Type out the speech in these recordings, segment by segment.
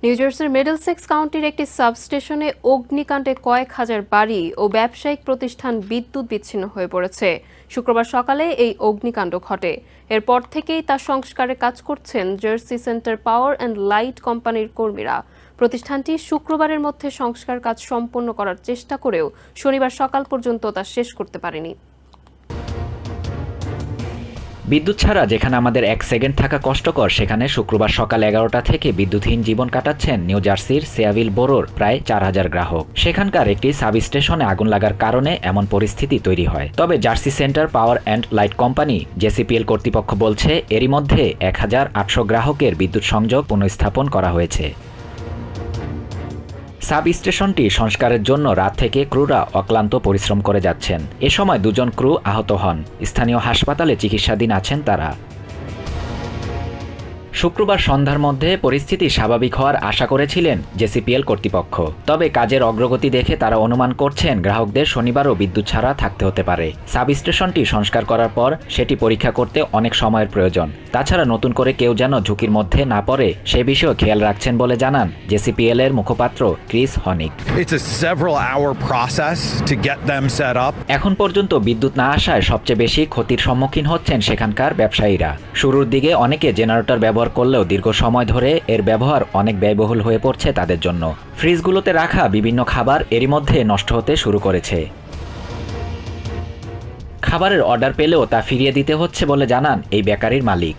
New জার্সির Middlesex কাউন্টির একটি সাবস্টেশনে অগ্নিকাণ্ডে কয়েক হাজার বাড়ি ও ব্যবসায়িক প্রতিষ্ঠান বিদ্যুৎ বিচ্ছিন্ন হয়ে পড়েছে। শুক্রবার সকালে এই অগ্নিকাণ্ড ঘটে। এরপর থেকেই তা সংস্কারে কাজ করছেন jersey Central power and light কোম্পানির কর্মীরা। প্রতিষ্ঠানটি শুক্রবারের মধ্যে সংস্কার কাজ সম্পন্ন করার চেষ্টা করেও শনিবার সকাল পর্যন্ত তা শেষ করতে পারেনি। বিদ্যুৎ ছাড়া যেখানে আমাদের 1 সেকেন্ড থাকা কষ্টকর, সেখানে শুক্রবার সকাল 11টা থেকে বিদ্যুৎহীন জীবন কাটাচ্ছেন নিউ জার্সির সেয়াভিল বোরোর প্রায় 4000 গ্রাহক। সেখানকার একটি সাবস্টেশনে আগুন লাগার কারণে এমন পরিস্থিতি তৈরি হয়। তবে Jersey Central power and light company JCPL কর্তৃপক্ষ বলছে এরই মধ্যে 1800 গ্রাহকের বিদ্যুৎ সংযোগ পুনঃস্থাপন করা হয়েছে। সাব স্টেশনটি সংস্কারের জন্য রাত থেকে ক্রুরা অক্লান্ত পরিশ্রম করে যাচ্ছেন। এ সময় 2 জন ক্রু আহত হন। স্থানীয় হাসপাতালে চিকিৎসাধীন আছেন তারা। শুক্রবার সন্ধ্যার মধ্যে পরিস্থিতি স্বাভাবিক হওয়ার আশা করেছিলেন জেসিপিএল কর্তৃপক্ষ। তবে কাজের অগ্রগতি দেখে তারা অনুমান করছেন গ্রাহকদের শনিবারও বিদ্যুৎ ছাড়া থাকতে হতে পারে। সাব স্টেশনটি সংস্কার করার পর সেটি পরীক্ষা করতে অনেক সময়ের প্রয়োজন। তাছাড়া নতুন করে কেউ যেন ঝুঁকির মধ্যে না পড়ে সে বিষয়েও খেয়াল রাখছেন বলে জানান জেসিপিএল এর মুখপাত্র ক্রিস হনিক। এখন পর্যন্ত বিদ্যুৎ না আসায় সবচেয়ে বেশি ক্ষতির সম্মুখীন হচ্ছেন সেখানকার ব্যবসায়ীরা। শুরুর দিকে অনেকে জেনারেটর ব্যবহার করলেও দীর্ঘ সময় ধরে এর ব্যবহার অনেক ব্যয়বহুল হয়ে পড়ছে তাদের জন্য। ফ্রিজগুলোতে রাখা বিভিন্ন খাবার এরই মধ্যে নষ্ট হতে শুরু করেছে। খাবারের অর্ডার পেলেও তা ফিরিয়ে দিতে হচ্ছে বলে জানান এই বেকারির মালিক।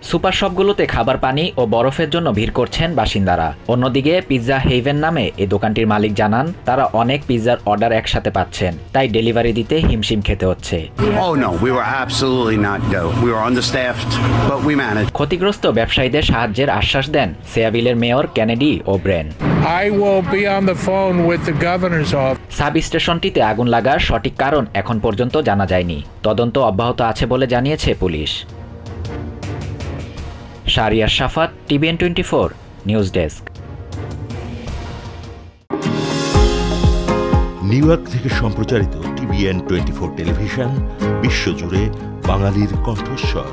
সুপার শপগুলোতে খাবার, পানি ও বরফের জন্য ভিড় করছেন বাসিন্দারা। অন্যদিকে পিৎজা হেভেন নামে এই দোকানটির মালিক জানান তারা অনেক পিৎজার অর্ডার একসাথে পাচ্ছেন, তাই ডেলিভারি দিতে হিমশিম খেতে হচ্ছে। ক্ষতিগ্রস্ত ব্যবসায়ীদের সাহায্যের আশ্বাস দেন সেয়াভিলের মেয়র কেনেডি ওব্রেন। সাব স্টেশনটিতে আগুন লাগার সঠিক কারণ এখন পর্যন্ত জানা যায়নি। তদন্ত অব্যাহত আছে বলে জানিয়েছে পুলিশ। Shahriar Shafat, TVN 24 news desk. New York থেকে সম্প্রচারিত টিভিএন 24 টেলিভিশন বিশ্বজুড়ে বাঙালির কণ্ঠস্বর।